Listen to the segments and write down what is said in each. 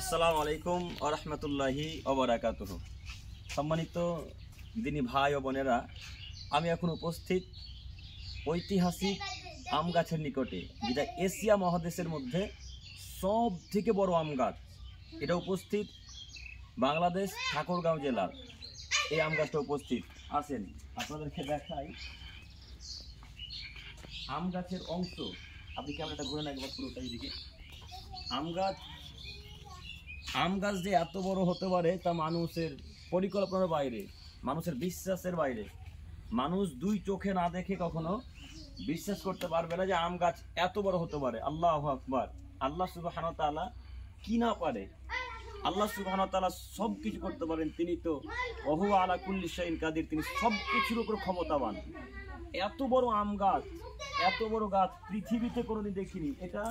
আসসালামু আলাইকুম ওয়া রাহমাতুল্লাহি ওয়া বারাকাতুহু। সম্মানিত দিনী ভাই ও বোনেরা, আমি এখন উপস্থিত ঐতিহাসিক আম গাছের নিকটে, যেটা এশিয়া মহাদেশের মধ্যে সব থেকে বড় আম গাছ। এটা উপস্থিত বাংলাদেশ ঠাকুরগাঁও জেলার। এই আম গাছটা উপস্থিত আসেন, আপনাদেরকে দেখাই আম গাছের অংশ। আপনি ক্যামেরাটা ঘুরে না একবার পুরোটাই দিকে। আম গাছ যে এত বড় হতে পারে তা মানুষের পরিকল্পনার বাইরে, মানুষের বিশ্বাসের বাইরে। মানুষ দুই চোখে না দেখে কখনো বিশ্বাস করতে পারবে না যে আম গাছ এত বড় হতে পারে। আল্লাহু আকবার। আল্লাহ সুবহানাহু ওয়া তাআলা কি না পারে? আল্লাহ সুবহানাহু ওয়া তাআলা সব কিছু করতে পারেন। তিনি তো ওহু আলা কুল্লি শাইইন কাদির, তিনি সব কিছুর উপর ক্ষমতাবান। এত বড় আম গাছ, এত বড় গাছ পৃথিবীতে কোনোদিন দেখিনি। এটা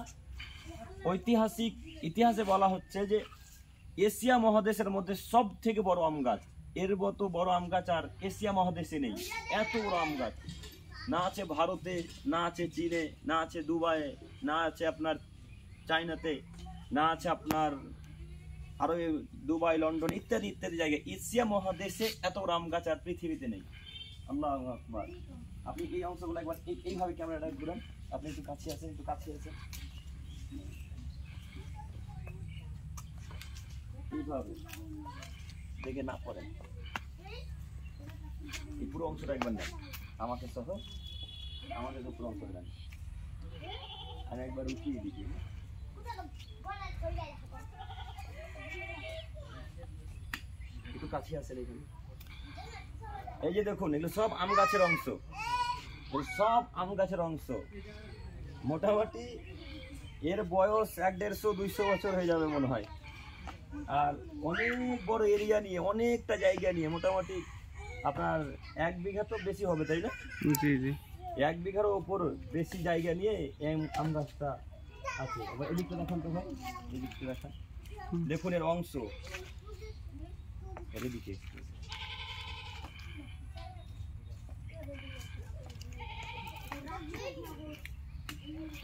ঐতিহাসিক ইতিহাসে বলা হচ্ছে যে এশিয়া মহাদেশের মধ্যে সব থেকে বড় আম গাছ। এর মতো বড় আম গাছ আর এশিয়া মহাদেশে নেই। এত বড় আম গাছ না আছে ভারতে, না আছে চীনে, না আছে দুবাইয়ে, না আছে আপনার চায়নাতে, না আছে আপনার আরো দুবাই, লন্ডন ইত্যাদি ইত্যাদি জায়গায়। এশিয়া মহাদেশে এত বড় আম গাছ আর পৃথিবীতে নেই। আল্লাহু আকবার। আপনি এই অংশগুলো একবার এইভাবে ক্যামেরাটা ঘুরান। আপনি একটু কাছে আছেন, একটু কাছে আছেন, এইভাবে দেখে না পড়েন। এই পুরো অংশটা একবার নেন আমাকে সহ, আমাদের তো পুরো অংশটা নেন। আমি একবার উঠিয়ে দিচ্ছি। একটু কাছে আসেন এখানে। এই যে দেখুন, এগুলো সব আম গাছের অংশ, সব আম গাছের অংশ। মোটামুটি এর বয়স 100-150-200 বছর হয়ে যাবে মনে হয়। আর অনেক বড় এরিয়া নিয়ে, অনেকটা জায়গা নিয়ে, মোটামুটি আপনার 1 বিঘা তো বেশি হবে, তাই না? জি জি, 1 বিঘার ওপর বেশি জায়গা নিয়ে আম গাছটা আছে। এদিকটা দেখান তো ভাই, এদিকটা দেখান। দেখুন এর অংশ এদিকে।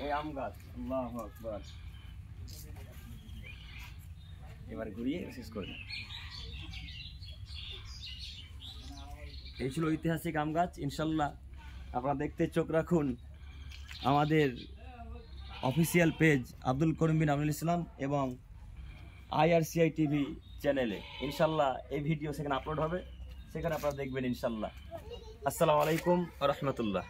এই আম গাছ, আল্লাহু আকবার। এবার ঘুরিয়ে শেষ করে দেন। এই ছিল ঐতিহাসিক আম গাছ। ইনশাল্লাহ আপনারা দেখতে চোখ রাখুন আমাদের অফিসিয়াল পেজ আব্দুল করিম বিন আমিনুল ইসলাম এবং IRCI টিভি চ্যানেলে। ইনশাল্লাহ এই ভিডিও সেখানে আপলোড হবে, সেখানে আপনারা দেখবেন ইনশাল্লাহ। আসসালামু আলাইকুম ওয়া রাহমাতুল্লাহ।